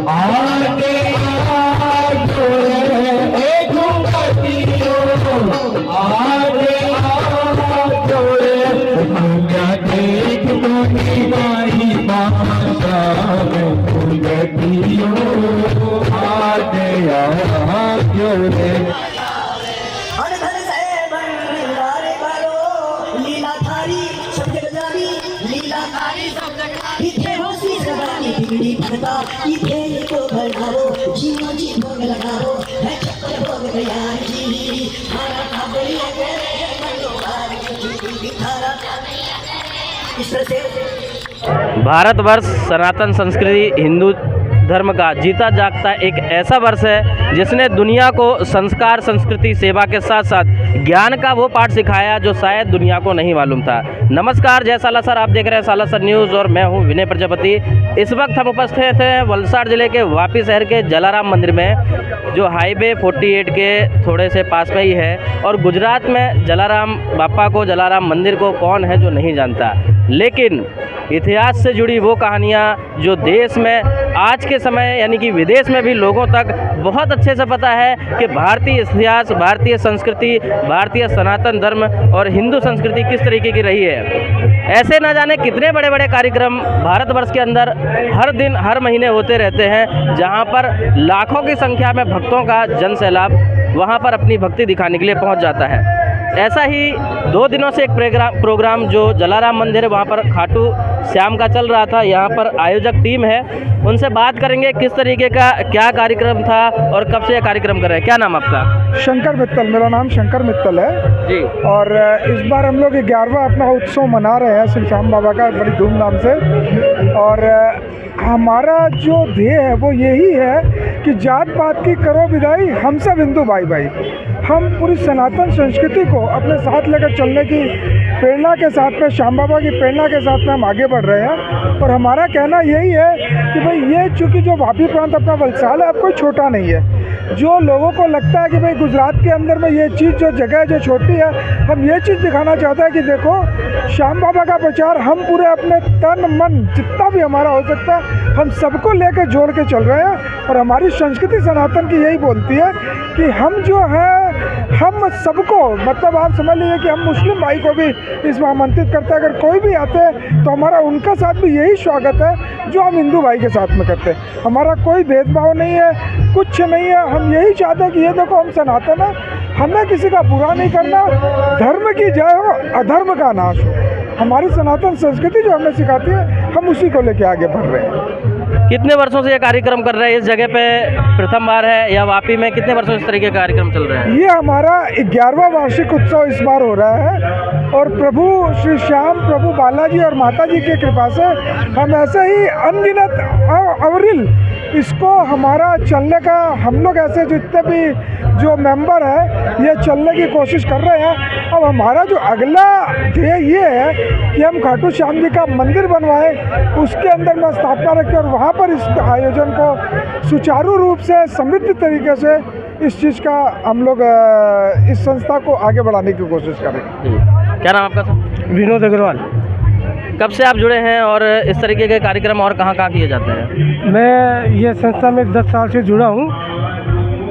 आगे आजो रे घुमतियो आगे आजो रे भंगा देख मोनी माही माता घुमतियो आगे आजो रे इथे को भरधारो जीवाची भोग लगारो है चक्कर भोग तैयार जी थारा काबली है मनोहार की थारा इस तरह से भारतवर्ष सनातन संस्कृति हिंदू धर्म का जीता जागता एक ऐसा वर्ष है जिसने दुनिया को संस्कार, संस्कृति, सेवा के साथ साथ ज्ञान का वो पाठ सिखाया जो शायद दुनिया को नहीं मालूम था। नमस्कार, जय सालासर। आप देख रहे हैं सालासर न्यूज़ और मैं हूं विनय प्रजापति। इस वक्त हम उपस्थित हैं वलसाड़ जिले के वापी शहर के जलाराम मंदिर में, जो हाईवे 48 के थोड़े से पास में ही है। और गुजरात में जलाराम बापा को, जलाराम मंदिर को कौन है जो नहीं जानता, लेकिन इतिहास से जुड़ी वो कहानियाँ जो देश में आज के समय यानी कि विदेश में भी लोगों तक बहुत अच्छे से पता है कि भारतीय इतिहास, भारतीय संस्कृति, भारतीय सनातन धर्म और हिंदू संस्कृति किस तरीके की रही है। ऐसे न जाने कितने बड़े बड़े कार्यक्रम भारतवर्ष के अंदर हर दिन हर महीने होते रहते हैं, जहाँ पर लाखों की संख्या में भक्तों का जन सैलाब वहाँ पर अपनी भक्ति दिखाने के लिए पहुँच जाता है। ऐसा ही 2 दिनों से एक प्रोग्राम जो जलाराम मंदिर है वहाँ पर खाटू श्याम का चल रहा था। यहाँ पर आयोजक टीम है, उनसे बात करेंगे किस तरीके का क्या कार्यक्रम था और कब से यह कार्यक्रम कर रहे हैं। क्या नाम आपका? शंकर मित्तल, मेरा नाम शंकर मित्तल है जी। और इस बार हम लोग 11वां अपना उत्सव मना रहे हैं श्री श्याम बाबा का बड़ी धूमधाम से। और हमारा जो ध्येय है वो यही है कि जात पात की करो विदाई, हम सब हिंदू भाई भाई। हम पूरी सनातन संस्कृति को अपने साथ लेकर चलने की प्रेरणा के साथ में, श्याम बाबा की प्रेरणा के साथ में हम आगे बढ़ रहे हैं। और हमारा कहना यही है कि भाई ये चूँकि जो वापी प्रांत अपना वलसाल है अब कोई छोटा नहीं है। जो लोगों को लगता है कि भाई गुजरात के अंदर में ये चीज़ जो जगह है जो छोटी है, हम ये चीज़ दिखाना चाहते हैं कि देखो श्याम बाबा का प्रचार हम पूरे अपने तन मन जितना भी हमारा हो सकता है हम सबको लेकर जोड़ के चल रहे हैं। और हमारी संस्कृति सनातन की यही बोलती है कि हम जो है हम सबको, मतलब आप समझ लीजिए कि हम मुस्लिम भाई को भी इसमें आमंत्रित करते हैं। अगर कोई भी आते हैं तो हमारा उनका साथ भी यही स्वागत है जो हम हिंदू भाई के साथ में करते हैं। हमारा कोई भेदभाव नहीं है, कुछ नहीं है। हम यही चाहते हैं कि ये देखो हम सनातन है, हमें किसी का बुरा नहीं करना, धर्म की जय हो, अधर्म का नाश हो। हमारी सनातन संस्कृति जो हमें सिखाती है हम उसी को लेके आगे बढ़ रहे हैं। कितने वर्षों से ये कार्यक्रम कर रहे हैं? इस जगह पे प्रथम बार है या वापी में कितने वर्षों से इस तरीके का कार्यक्रम चल रहा है? ये हमारा 11वां वार्षिक उत्सव इस बार हो रहा है। और प्रभु श्री श्याम, प्रभु बालाजी और माता जी की कृपा से हम ऐसे ही अनगिनत अवरिल इसको हमारा चलने का, हम लोग ऐसे जितने भी जो मेंबर है ये चलने की कोशिश कर रहे हैं। अब हमारा जो अगला ध्येय ये है कि हम खाटू श्याम जी का मंदिर बनवाएं, उसके अंदर में स्थापना रखें और वहाँ पर इस आयोजन को सुचारू रूप से समृद्ध तरीके से इस चीज़ का हम लोग इस संस्था को आगे बढ़ाने की कोशिश करें। क्या नाम आपका सर? विनोद अग्रवाल। कब से आप जुड़े हैं और इस तरीके के कार्यक्रम और कहाँ कहाँ किए जाते हैं? मैं ये संस्था में 10 साल से जुड़ा हूँ।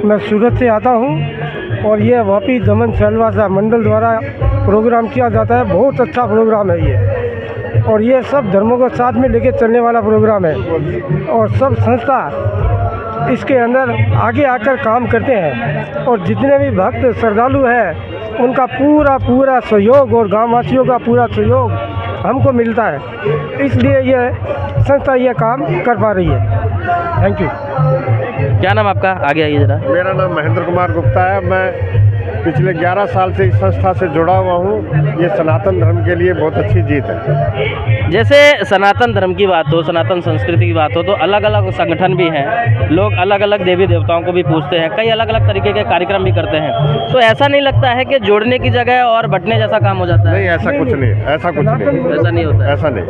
मैं सूरत से आता हूँ और ये वापी दमन सेलवासा मंडल द्वारा प्रोग्राम किया जाता है। बहुत अच्छा प्रोग्राम है ये, और ये सब धर्मों को साथ में लेके चलने वाला प्रोग्राम है। और सब संस्था इसके अंदर आगे आकर काम करते हैं और जितने भी भक्त श्रद्धालु हैं उनका पूरा सहयोग और गाँववासियों का पूरा सहयोग हमको मिलता है। इसलिए ये संस्था ये काम कर पा रही है। Thank you. क्या नाम आपका? आगे आइए जरा। मेरा नाम महेंद्र कुमार गुप्ता है। मैं पिछले 11 साल से इस संस्था से जुड़ा हुआ हूँ। ये सनातन धर्म के लिए बहुत अच्छी जीत है। जैसे सनातन धर्म की बात हो, सनातन संस्कृति की बात हो, तो अलग अलग संगठन भी हैं, लोग अलग अलग देवी देवताओं को भी पूजते हैं, कई अलग अलग तरीके के कार्यक्रम भी करते हैं। तो ऐसा नहीं लगता है कि जोड़ने की जगह और बंटने जैसा काम हो जाता है? नहीं, ऐसा कुछ नहीं, ऐसा कुछ नहीं, ऐसा नहीं होता है। ऐसा नहीं।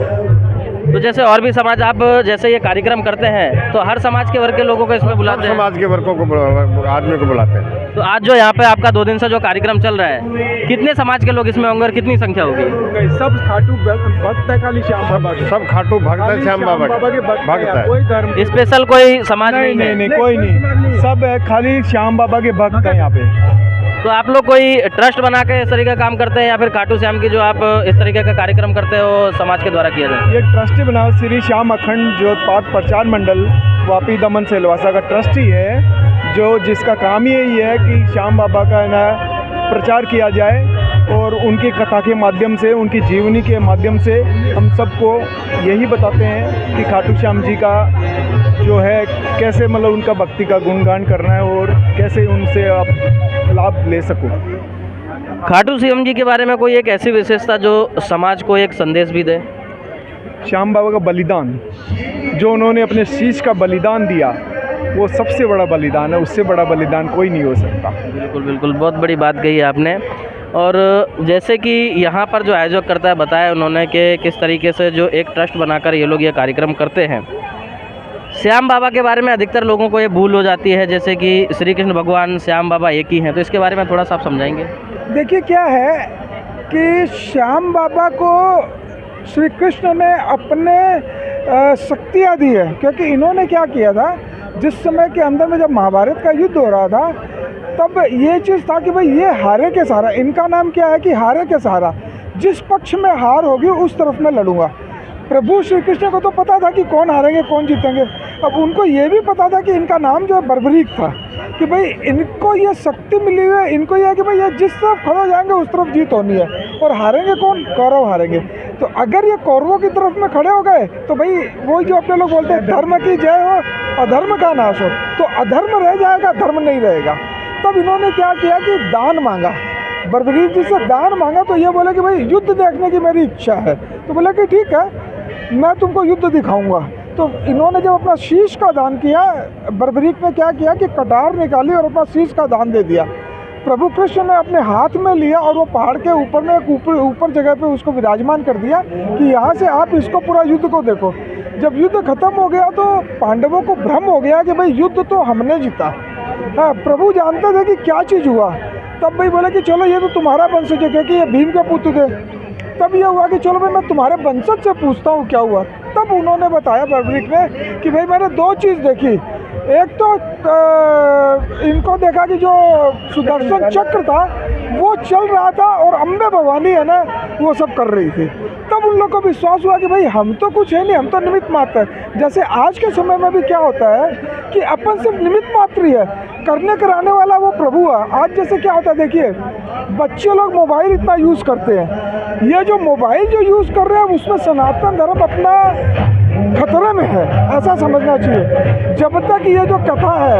तो जैसे और भी समाज, आप जैसे ये कार्यक्रम करते हैं तो हर समाज के वर्ग के लोगों को इसमें बुलाते हैं? समाज के वर्गों को आदमी को बुलाते हैं। तो आज जो यहाँ पे आपका 2 दिन से जो कार्यक्रम चल रहा है, कितने समाज के लोग इसमें होंगे और कितनी संख्या होगी? सब खाटू भक्त है, खाली श्याम बाबा के। सब खाटू भक्त है, श्याम बाबा के भक्त है। कोई धर्म स्पेशल कोई समाज नहीं है? नहीं, कोई नहीं, सब खाली श्याम बाबा के भक्त है यहाँ पे। तो आप लोग कोई ट्रस्ट बना के इस तरीके का काम करते हैं या फिर खाटू श्याम की जो आप इस तरीके का कार्यक्रम करते हो वो समाज के द्वारा किया जाए? ये ट्रस्ट बना श्री श्याम अखंड ज्योतिपाठ प्रचार मंडल वापी दमन सेलवासा का ट्रस्ट ही है, जो जिसका काम ही यही है कि श्याम बाबा का ना प्रचार किया जाए और उनकी कथा के माध्यम से, उनकी जीवनी के माध्यम से हम सबको यही बताते हैं कि खाटू श्याम जी का जो है कैसे मतलब उनका भक्ति का गुणगान करना है और कैसे उनसे आप लाभ ले सको। खाटू श्याम जी के बारे में कोई एक ऐसी विशेषता जो समाज को एक संदेश भी दे? श्याम बाबा का बलिदान, जो उन्होंने अपने शीश का बलिदान दिया, वो सबसे बड़ा बलिदान है, उससे बड़ा बलिदान कोई नहीं हो सकता। बिल्कुल बिल्कुल, बहुत बड़ी बात कही है आपने। और जैसे कि यहाँ पर जो आयोजक करता है, बताया उन्होंने कि किस तरीके से जो एक ट्रस्ट बनाकर ये लोग ये कार्यक्रम करते हैं। श्याम बाबा के बारे में अधिकतर लोगों को ये भूल हो जाती है, जैसे कि श्री कृष्ण भगवान श्याम बाबा एक ही हैं, तो इसके बारे में थोड़ा सा आप समझाएंगे? देखिए क्या है कि श्याम बाबा को श्री कृष्ण ने अपने शक्तियाँ दी है, क्योंकि इन्होंने क्या किया था, जिस समय के अंदर में जब महाभारत का युद्ध हो रहा था तब ये चीज़ था कि भाई ये हारे के सहारा, इनका नाम क्या है कि हारे के सहारा, जिस पक्ष में हार होगी उस तरफ मैं लड़ूंगा। प्रभु श्री कृष्ण को तो पता था कि कौन हारेंगे कौन जीतेंगे, अब उनको ये भी पता था कि इनका नाम जो है बर्बरीक था, कि भाई इनको ये शक्ति मिली हुई है, इनको ये है कि भाई ये जिस तरफ खड़े हो जाएंगे उस तरफ जीत होनी है, और हारेंगे कौन, कौरव हारेंगे। तो अगर ये कौरवों की तरफ में खड़े हो गए तो भाई वही जो अपने लोग बोलते हैं धर्म की जय हो अधर्म का नाश हो, तो अधर्म रह जाएगा, धर्म नहीं रहेगा। तब इन्होंने क्या किया कि दान मांगा, बर्बरीक जी से दान मांगा, तो ये बोले कि भाई युद्ध देखने की मेरी इच्छा है, तो बोले कि ठीक है मैं तुमको युद्ध दिखाऊंगा। तो इन्होंने जब अपना शीश का दान किया, बर्बरीक ने क्या किया कि कटार निकाली और अपना शीश का दान दे दिया। प्रभु कृष्ण ने अपने हाथ में लिया और वो पहाड़ के ऊपर में एक ऊपर जगह पे उसको विराजमान कर दिया कि यहाँ से आप इसको पूरा युद्ध को देखो। जब युद्ध खत्म हो गया तो पांडवों को भ्रम हो गया कि भाई युद्ध तो हमने जीता। हाँ, प्रभु जानते थे कि क्या चीज़ हुआ। तब भाई बोले कि चलो ये तो तुम्हारा वंशज है, क्योंकि ये भीम के पुत्र थे। तब ये हुआ कि चलो भाई मैं तुम्हारे वंशज से पूछता हूँ क्या हुआ। तब उन्होंने बताया बर्बरीक ने कि भाई मैंने 2 चीज़ देखी, एक तो इनको देखा कि जो सुदर्शन चक्र था वो चल रहा था और अम्बे भवानी है ना वो सब कर रही थी। तब उन लोगों को विश्वास हुआ कि भाई हम तो कुछ है नहीं, हम तो निमित्त मात्र है। जैसे आज के समय में भी क्या होता है कि अपन सिर्फ निमित्त मात्र ही है, करने कराने वाला वो प्रभु है। आज जैसे क्या होता है, देखिए बच्चे लोग मोबाइल इतना यूज़ करते हैं, ये जो मोबाइल जो यूज़ कर रहे हैं उसमें सनातन धर्म अपना खतरे में है, ऐसा समझना चाहिए। जब तक ये जो कथा है,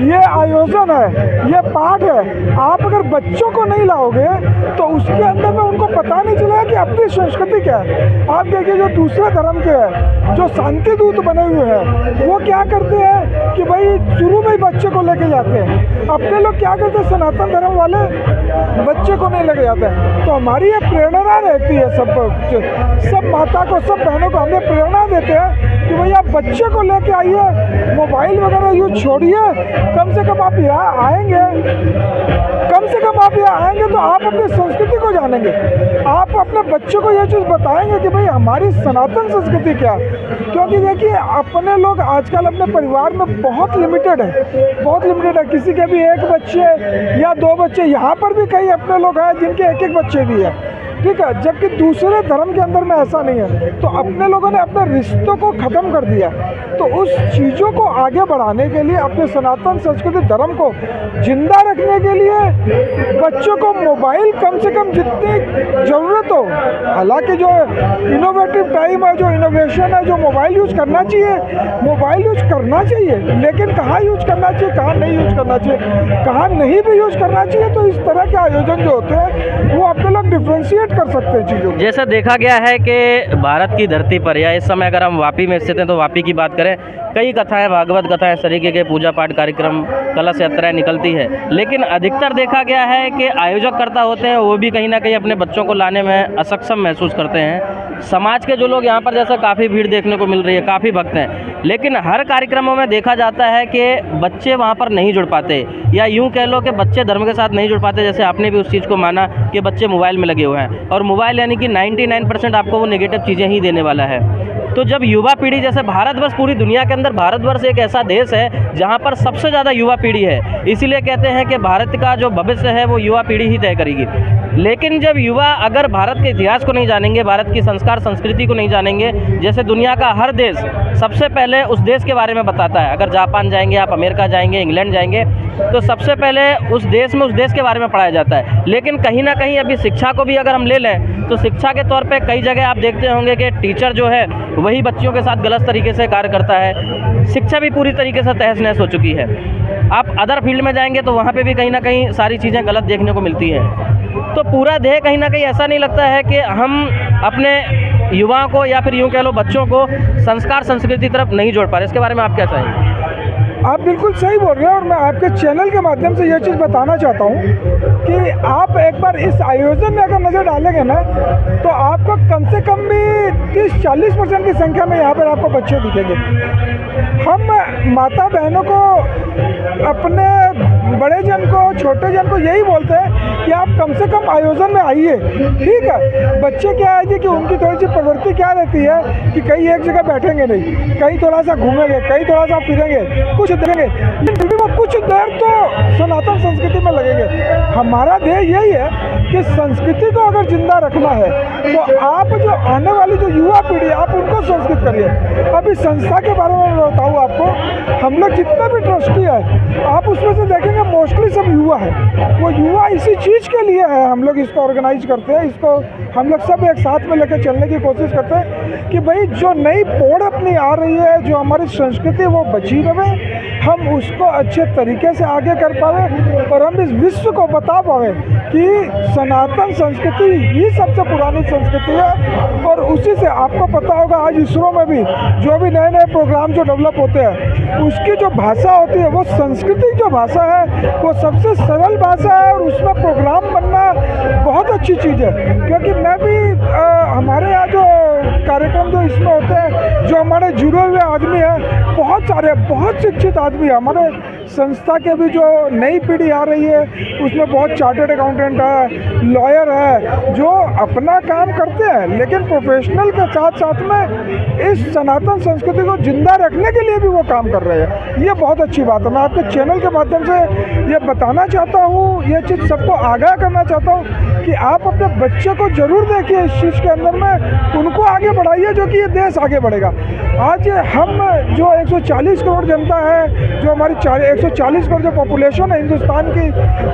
ये आयोजन है, ये पाठ है, आप अगर बच्चों को नहीं लाओगे तो उसके अंदर में उनको पता नहीं चलेगा कि अपनी संस्कृति क्या है। आप देखिए जो दूसरे धर्म के हैं, जो शांति दूत बने हुए हैं, वो क्या करते हैं कि भाई शुरू में ही बच्चे को लेके जाते हैं। अपने लोग क्या करते हैं, सनातन धर्म वाले बच्चे को नहीं लेके जाते हैं। तो हमारी ये प्रेरणा रहती है, सब माता को, सब बहनों को हमें प्रेरणा देते हैं कि भाई आप बच्चे को लेके आइए, मोबाइल वगैरह यूज छोड़िए। कम से कम आप यहाँ आएंगे, कम से कम आप यहाँ आएंगे तो आप अपनी संस्कृति को जानेंगे, आप अपने बच्चों को ये चीज़ बताएंगे कि भाई हमारी सनातन संस्कृति क्या। क्योंकि देखिए अपने लोग आजकल अपने परिवार में बहुत लिमिटेड है, बहुत लिमिटेड है। किसी के भी 1 बच्चे या 2 बच्चे, यहाँ पर भी कई अपने लोग हैं जिनके 1-1 बच्चे भी हैं, ठीक है। जबकि दूसरे धर्म के अंदर में ऐसा नहीं है। तो अपने लोगों ने अपने रिश्तों को ख़त्म कर दिया। तो उस चीज़ों को आगे बढ़ाने के लिए, अपने सनातन संस्कृति धर्म को जिंदा रखने के लिए बच्चों को मोबाइल कम से कम जितनी ज़रूरत हो, हालांकि जो इनोवेटिव टाइम है, जो इनोवेशन है, जो मोबाइल यूज़ करना चाहिए, मोबाइल यूज़ करना चाहिए, लेकिन कहाँ यूज़ करना चाहिए, कहाँ नहीं यूज़ करना चाहिए, कहाँ नहीं भी यूज़ करना चाहिए। तो इस तरह के आयोजन जो होते हैं वो अपने लोग डिफ्रेंशिएट कर सकते हैं चीज़ों को। जैसा देखा गया है कि भारत की धरती पर या इस समय अगर हम वापी में स्थित हैं तो वापी की बात करें, कई कथाएं, भागवत कथाएं, इस तरीके के पूजा पाठ कार्यक्रम, कलश यात्राएं निकलती है। लेकिन अधिकतर देखा गया है कि आयोजक करता होते हैं वो भी कहीं ना कहीं अपने बच्चों को लाने में असक्षम महसूस करते हैं। समाज के जो लोग यहाँ पर जैसे काफ़ी भीड़ देखने को मिल रही है, काफ़ी भक्त हैं, लेकिन हर कार्यक्रमों में देखा जाता है कि बच्चे वहाँ पर नहीं जुड़ पाते, या यूँ कह लो कि बच्चे धर्म के साथ नहीं जुड़ पाते। जैसे आपने भी उस चीज़ को माना कि बच्चे मोबाइल में लगे हुए हैं, और मोबाइल यानी कि 99% आपको वो नेगेटिव चीज़ें ही देने वाला है। तो जब युवा पीढ़ी, जैसे भारतवर्ष पूरी दुनिया के अंदर भारतवर्ष एक ऐसा देश है जहाँ पर सबसे ज़्यादा युवा पीढ़ी है, इसीलिए कहते हैं कि भारत का जो भविष्य है वो युवा पीढ़ी ही तय करेगी। लेकिन जब युवा अगर भारत के इतिहास को नहीं जानेंगे, भारत की संस्कार संस्कृति को नहीं जानेंगे, जैसे दुनिया का हर देश सबसे पहले उस देश के बारे में बताता है। अगर जापान जाएंगे, आप अमेरिका जाएंगे, इंग्लैंड जाएंगे, तो सबसे पहले उस देश में उस देश के बारे में पढ़ाया जाता है। लेकिन कहीं ना कहीं अभी शिक्षा को भी अगर हम ले लें तो शिक्षा के तौर पे कई जगह आप देखते होंगे कि टीचर जो है वही बच्चियों के साथ गलत तरीके से कार्य करता है। शिक्षा भी पूरी तरीके से तहस नहस हो चुकी है। आप अदर फील्ड में जाएंगे तो वहाँ पे भी कहीं ना कहीं सारी चीज़ें गलत देखने को मिलती हैं। तो पूरा देह कहीं ना कहीं ऐसा नहीं लगता है कि हम अपने युवाओं को या फिर यूँ कह लो बच्चों को संस्कार संस्कृति तरफ नहीं जोड़ पा रहे। इसके बारे में आप क्या चाहेंगे? आप बिल्कुल सही बोल रहे हैं, और मैं आपके चैनल के माध्यम से यह चीज़ बताना चाहता हूँ कि आप एक बार इस आयोजन में अगर नज़र डालेंगे ना तो आपको कम से कम भी 30-40% की संख्या में यहाँ पर आपको बच्चे दिखेंगे। हम माता बहनों को, अपने बड़े जन को, छोटे जन को यही बोलते हैं कि आप कम से कम आयोजन में आइए, ठीक है। बच्चे क्या है जी कि उनकी थोड़ी सी प्रवृत्ति क्या रहती है कि कहीं एक जगह बैठेंगे नहीं, कहीं थोड़ा सा घूमेंगे, कहीं थोड़ा सा फिरेंगे, कुछ देंगे, लेकिन वो कुछ देर तो सनातन संस्कृति में लगेंगे। हमारा ध्येय यही है कि संस्कृति को अगर जिंदा रखना है तो आप जो आने वाली जो युवा पीढ़ी है आप उनको संस्कृत करिए। अभी संस्था के बारे में बताऊँ आपको, हम लोग जितने भी ट्रस्टी है आप उसमें से देखेंगे मोस्टली सब युवा है। वो युवा इसी चीज़ के लिए है, हम लोग इसको ऑर्गेनाइज करते हैं, इसको हम लोग सब एक साथ में लेकर चलने की कोशिश करते हैं कि भाई जो नई पौड़ अपनी आ रही है, जो हमारी संस्कृति वो बची रहे, हम उसको अच्छे तरीके से आगे कर पावे और हम इस विश्व को बता पावे कि सनातन संस्कृति ही सबसे पुरानी संस्कृति है। और उसी से आपको पता होगा आज इसरो में भी जो भी नए नए प्रोग्राम जो डेवलप होते हैं उसकी जो भाषा होती है वो संस्कृति जो भाषा है वो सबसे सरल भाषा है, और उसमें प्रोग्राम बनना बहुत अच्छी चीज़ है। क्योंकि मैं भी हमारे यहाँ जो कार्यक्रम जो इसमें होते हैं, जो हमारे जुड़े हुए आदमी हैं, बहुत सारे बहुत शिक्षित आदमी है। हमारे संस्था के भी जो नई पीढ़ी आ रही है उसमें बहुत चार्टर्ड अकाउंटेंट है, लॉयर है, जो अपना काम करते हैं लेकिन प्रोफेशनल के साथ साथ में इस सनातन संस्कृति को जिंदा रखने के लिए भी वो काम कर रहे हैं। ये बहुत अच्छी बात है। मैं आपके चैनल के माध्यम से ये बताना चाहता हूँ, ये चीज़ सबको आगाह करना चाहता हूँ कि आप अपने बच्चे को ज़रूर देखिए इस चीज़ के अंदर में, उनको आगे बढ़ाइए, जो कि ये देश आगे बढ़ेगा। आज हम जो 140 करोड़ जनता है, जो हमारी 140 करोड़ जो पॉपुलेशन है हिंदुस्तान की,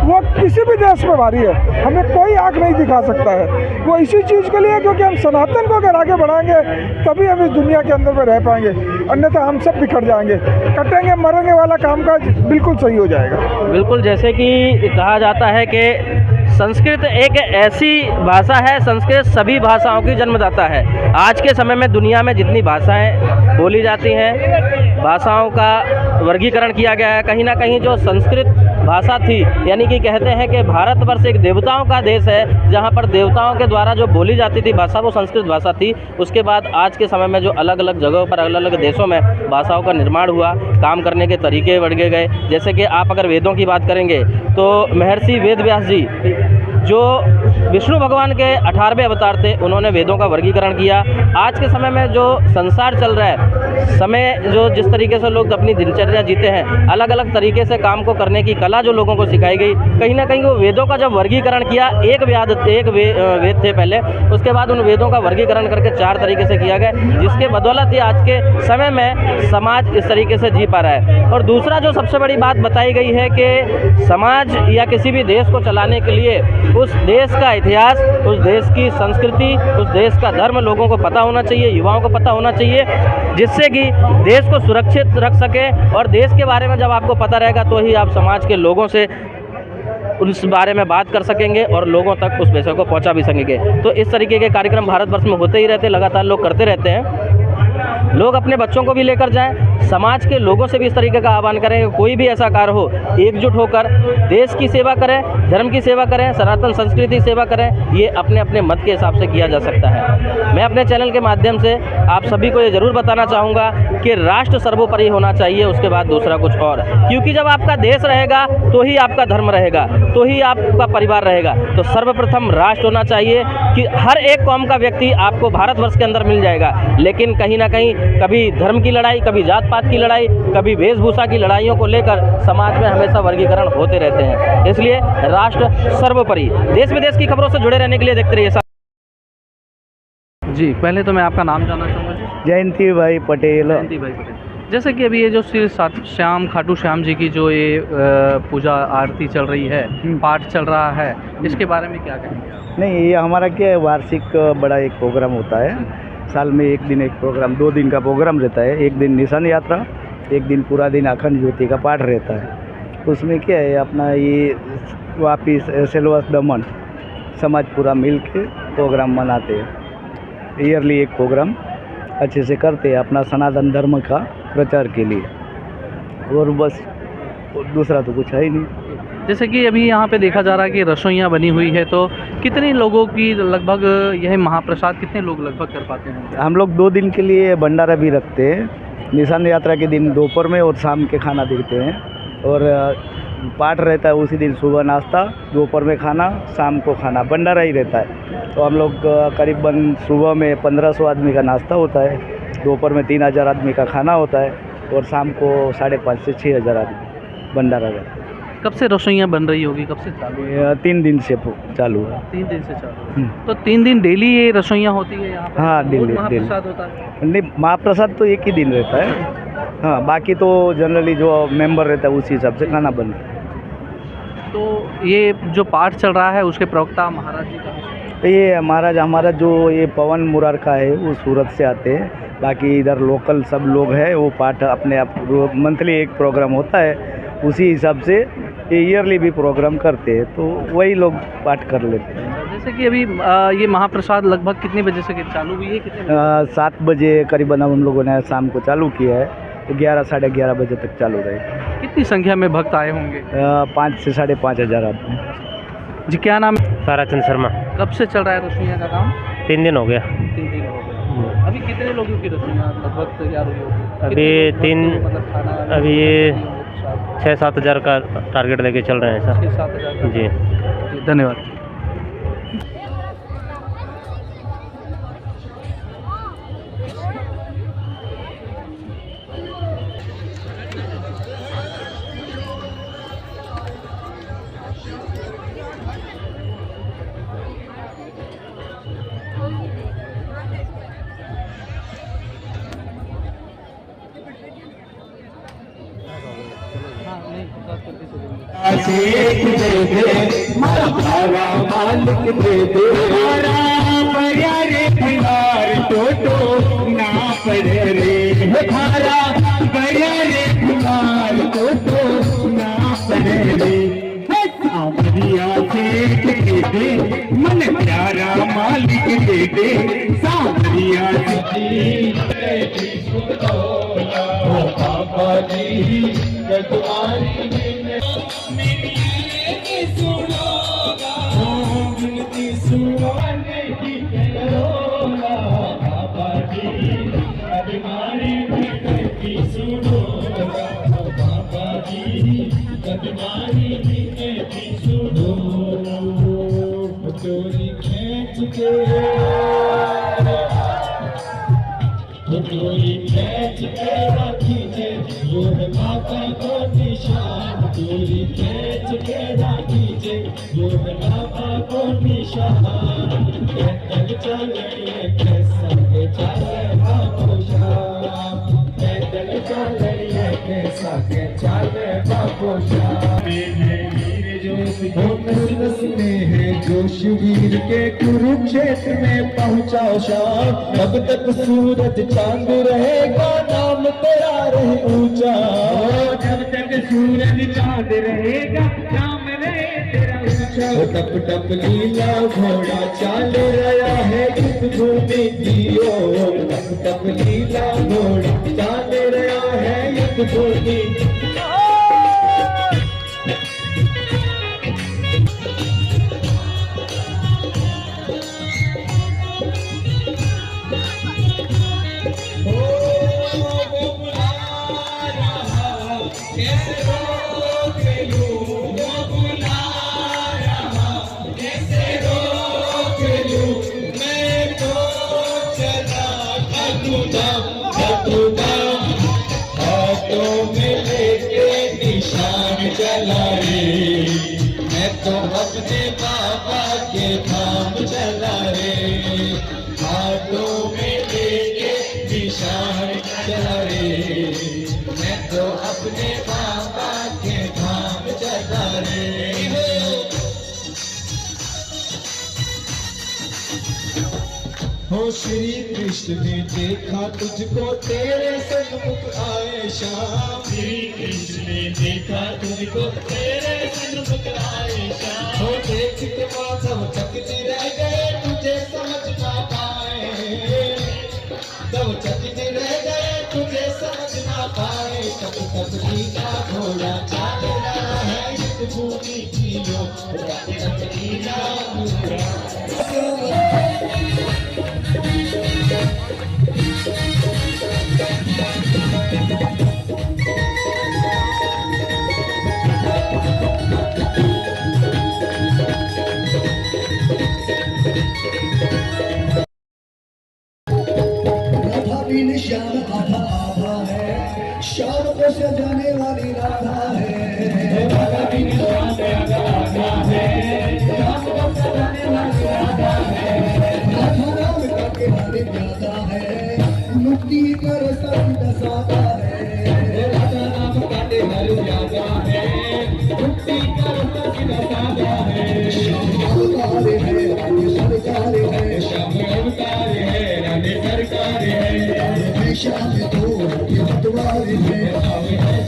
वो किसी भी देश में भारी है, हमें कोई आँख नहीं दिखा सकता है। वो इसी चीज़ के लिए क्योंकि हम सनातन को अगर आगे बढ़ाएंगे तभी हम इस दुनिया के अंदर में रह पाएंगे, अन्यथा हम सब बिखर जाएंगे, कटेंगे मरेंगे वाला कामकाज बिल्कुल सही हो जाएगा। बिल्कुल, जैसे कि कहा जाता है कि संस्कृत एक ऐसी भाषा है, संस्कृत सभी भाषाओं की जन्मदाता है। आज के समय में दुनिया में जितनी भाषाएं बोली जाती हैं, भाषाओं का वर्गीकरण किया गया है। कहीं ना कहीं जो संस्कृत भाषा थी, यानी कि कहते हैं कि भारतवर्ष एक देवताओं का देश है, जहां पर देवताओं के द्वारा जो बोली जाती थी भाषा वो संस्कृत भाषा थी। उसके बाद आज के समय में जो अलग अलग जगहों पर अलग अलग देशों में भाषाओं का निर्माण हुआ, काम करने के तरीके बढ़ गए। जैसे कि आप अगर वेदों की बात करेंगे तो महर्षि वेद व्यास जी जो विष्णु भगवान के 18वें अवतार थे, उन्होंने वेदों का वर्गीकरण किया। आज के समय में जो संसार चल रहा है, समय जो जिस तरीके से लोग अपनी दिनचर्या जीते हैं, अलग अलग तरीके से काम को करने की कला जो लोगों को सिखाई गई, कहीं ना कहीं वो वेदों का जब वर्गीकरण किया, एक वेद थे पहले, उसके बाद उन वेदों का वर्गीकरण करके 4 तरीके से किया गया, जिसके बदौलत ही आज के समय में समाज इस तरीके से जी पा रहा है। और दूसरा जो सबसे बड़ी बात बताई गई है कि समाज या किसी भी देश को चलाने के लिए उस देश का इतिहास, उस देश की संस्कृति, उस देश का धर्म लोगों को पता होना चाहिए, युवाओं को पता होना चाहिए, जिससे कि देश को सुरक्षित रख सके। और देश के बारे में जब आपको पता रहेगा तो ही आप समाज के लोगों से उस बारे में बात कर सकेंगे और लोगों तक उस विषय को पहुंचा भी सकेंगे। तो इस तरीके के कार्यक्रम भारतवर्ष में होते ही रहते, लगातार लोग करते रहते हैं। लोग अपने बच्चों को भी लेकर जाएं, समाज के लोगों से भी इस तरीके का आह्वान करें कि कोई भी ऐसा कार्य हो, एकजुट होकर देश की सेवा करें, धर्म की सेवा करें, सनातन संस्कृति की सेवा करें। ये अपने अपने मत के हिसाब से किया जा सकता है। मैं अपने चैनल के माध्यम से आप सभी को ये ज़रूर बताना चाहूँगा कि राष्ट्र सर्वोपरि होना चाहिए, उसके बाद दूसरा कुछ और। क्योंकि जब आपका देश रहेगा तो ही आपका धर्म रहेगा, तो ही आपका परिवार रहेगा। तो सर्वप्रथम राष्ट्र होना चाहिए कि हर एक कौम का व्यक्ति आपको भारतवर्ष के अंदर मिल जाएगा, लेकिन कहीं ना कहीं कभी धर्म की लड़ाई, कभी जात पात की लड़ाई, कभी वेशभूषा की लड़ाइयों को लेकर समाज में हमेशा वर्गीकरण होते रहते हैं। इसलिए राष्ट्र सर्वोपरि। देश विदेश की खबरों से जुड़े रहने के लिए देखते रहिए। जी, पहले तो मैं आपका नाम जानना चाहूँगा जी। जयंती भाई पटेल। जयंती भाई पटेल। जैसे कि अभी ये जो श्री श्याम खाटू श्याम जी की जो ये पूजा आरती चल रही है, पाठ चल रहा है, इसके बारे में क्या कहेंगे आप? नहीं, ये हमारा क्या है, वार्षिक बड़ा एक प्रोग्राम होता है। साल में एक दिन एक प्रोग्राम, 2 दिन का प्रोग्राम रहता है। एक दिन निशान यात्रा, एक दिन पूरा दिन अखंड ज्योति का पाठ रहता है। उसमें क्या है, अपना ये वापिस सेलवास दमन समाज पूरा मिल के प्रोग्राम मनाते हैं। ईयरली एक प्रोग्राम अच्छे से करते हैं अपना सनातन धर्म का प्रचार के लिए, और बस दूसरा तो कुछ है ही नहीं। जैसे कि अभी यहाँ पे देखा जा रहा है कि रसोइयाँ बनी हुई है, तो कितने लोगों की लगभग यह महाप्रसाद कितने लोग लगभग कर पाते हैं? हम लोग 2 दिन के लिए भंडारा भी रखते हैं। निशान यात्रा के दिन दोपहर में और शाम के खाना देते हैं, और पाठ रहता है उसी दिन। सुबह नाश्ता, दोपहर में खाना, शाम को खाना, भंडारा ही रहता है। तो हम लोग करीबन सुबह में 1500 आदमी का नाश्ता होता है, दोपहर में 3000 आदमी का खाना होता है, और शाम को 5,500 से 6,000 आदमी भंडारा रहता है। कब से रसोइयाँ बन रही होगी, कब से चालू है? 3 दिन से चालू है। 3 दिन से चालू है। तो 3 दिन डेली ये रसोइयाँ होती है यहाँ पर? हाँ, डेली महाप्रसाद होता है? नहीं, महाप्रसाद तो एक ही दिन रहता है। हाँ, बाकी तो जनरली जो मेंबर रहता है उसी हिसाब से खाना बनता है। तो ये जो पाठ चल रहा है उसके प्रवक्ता महाराज जी का? तो ये महाराज हमारा जो ये पवन मुरार का है, वो सूरत से आते हैं। बाकी इधर लोकल सब लोग हैं, वो पाठ अपने आप मंथली एक प्रोग्राम होता है, उसी हिसाब से ये ईयरली भी प्रोग्राम करते हैं, तो वही लोग पाठ कर लेते हैं। जैसे कि अभी ये महाप्रसाद लगभग कितने बजे से चालू हुई है? कितने 7 बजे करीबन हम लोगों ने शाम को चालू किया है, तो 11 साढ़े 11 बजे तक चालू रहेगा। कितनी संख्या में भक्त आए होंगे? 5 से 5,500 आदमी। जी, क्या नाम है? ताराचंद शर्मा। कब से चल रहा है रसोइयाँ का काम? 3 दिन हो गया। 3 दिन हो गए। अभी कितने लोगों की रसोइयाँ लगभग तैयार हुई होगी? अभी 3 मतलब खाना अभी ये 6-7 हज़ार का टारगेट लेके चल रहे हैं सर। 6-7 हज़ार। जी, धन्यवाद। आशिक दे दे मारा मालिक दे दे, मारा बया रे खिलार टोटो ना पड़े रे, मारा बया रे खिलार टोटो ना पड़े रे। सांवरिया शेख दे दे मन प्यारा मालिक दे दे, सांवरिया बाबा जी तुम्हारी चोरी खींच के राखी जे योर माता को निशान, चोरी खींच के राखी जे योर माता को निशान। पैदल चले के संग चले बाबू श्याम, पैदल चले के संग चले बाबू श्याम। नस में है जोश वीर के कुरुक्षेत्र में पहुंचाओ शाम, तब तक सूरज चांद रहेगा नाम तेरा रहे ऊंचा, जब तक सूरज चांद रहेगा नाम रहे तेरा ऊंचा। टप टप लीला घोड़ा चाल रहा है युद्ध भूमि की ओर, टप टप लीला घोड़ा चाल रहा है सद्बुद्धि। हाथों में लेके निशान चला रे, मैं तो अपने बाबा के धाम चला रे। हाथों में लेके निशान चला रे, मैं तो अपने बाबा के धाम चला रे। हो श्री कृष्ण ने देखा तुझको तेरे सन्मुख आए श्याम। श्री कृष्ण ने देखा तुझको तेरे सन्मुख आए श्याम। हो देख के माधव चकित रह गए तुझे समझ ना पाए। तब चकित रह गए तुझे समझ ना पाए। तब तक लीला घोड़ा चाल रहा है युद्ध भूमि की ओर, तब तक लीला राधा बिन श्याम आधा आधा है, श्याम को सजाने वाली राधा है। राधा बिन श्याम आधा आधा है, श्याम को सजाने वाली राधा है। राधा नाम का किनारे प्यादा है, मुक्ति कर संत सादा है। राधा नाम का किनारे प्यादा है, मुक्ति कर संत सादा है। श्याम अवतार है, राधे सरकार है। श्याम अवतार है, राधे सरकार है। श्याम तो राधे पतवार है,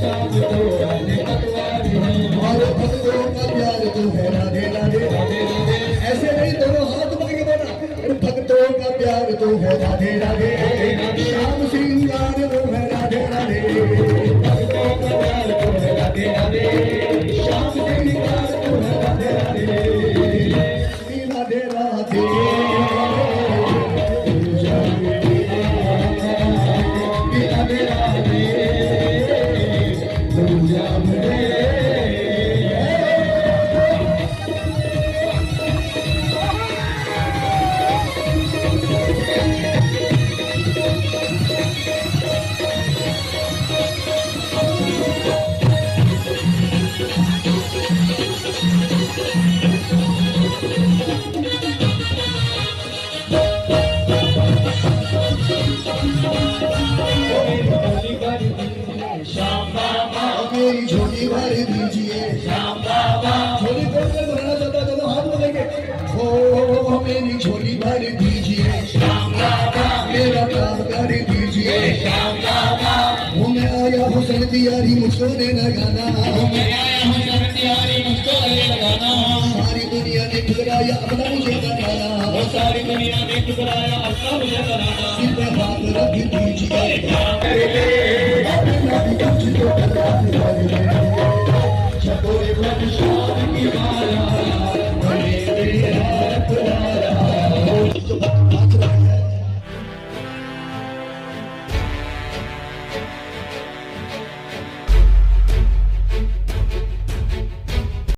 श्याम तो राधे पतवार है। हमारे भक्तों का प्यार तो है राधे राधे राधे राधे। ऐसे नहीं दोनों हाथ बढ़ के बोला, भक्तों का प्यार तो है राधे राधे। श्याम श्रृंगार वो है राधे राधे, भक्तों का प्यार तो है राधे राधे। श्याम श्रृंगार तो है राधे राधे, राधे राधे। मेरी झोली भर दीजिए श्याम बाबा। झोली कौन सा भरना चाहता है, दोनों हाथ मिलेंगे। हो मेरी झोली भर दीजिए श्याम बाबा, मेरा काम कर दीजिए श्याम बाबा। वो मैं आया हूँ सर्दियारी मुझको दे लगाना, मैं आया हूँ सर्दियारी मुझको दे लगाना। सारी दुनिया ने ठुकराया अपना मुझे बनाना, वो सारी दुनिया ने ठुकराया अपना मुझे बनाना। सिर पे हाथ रख दीजिए अपना भी कुछ तो करना है।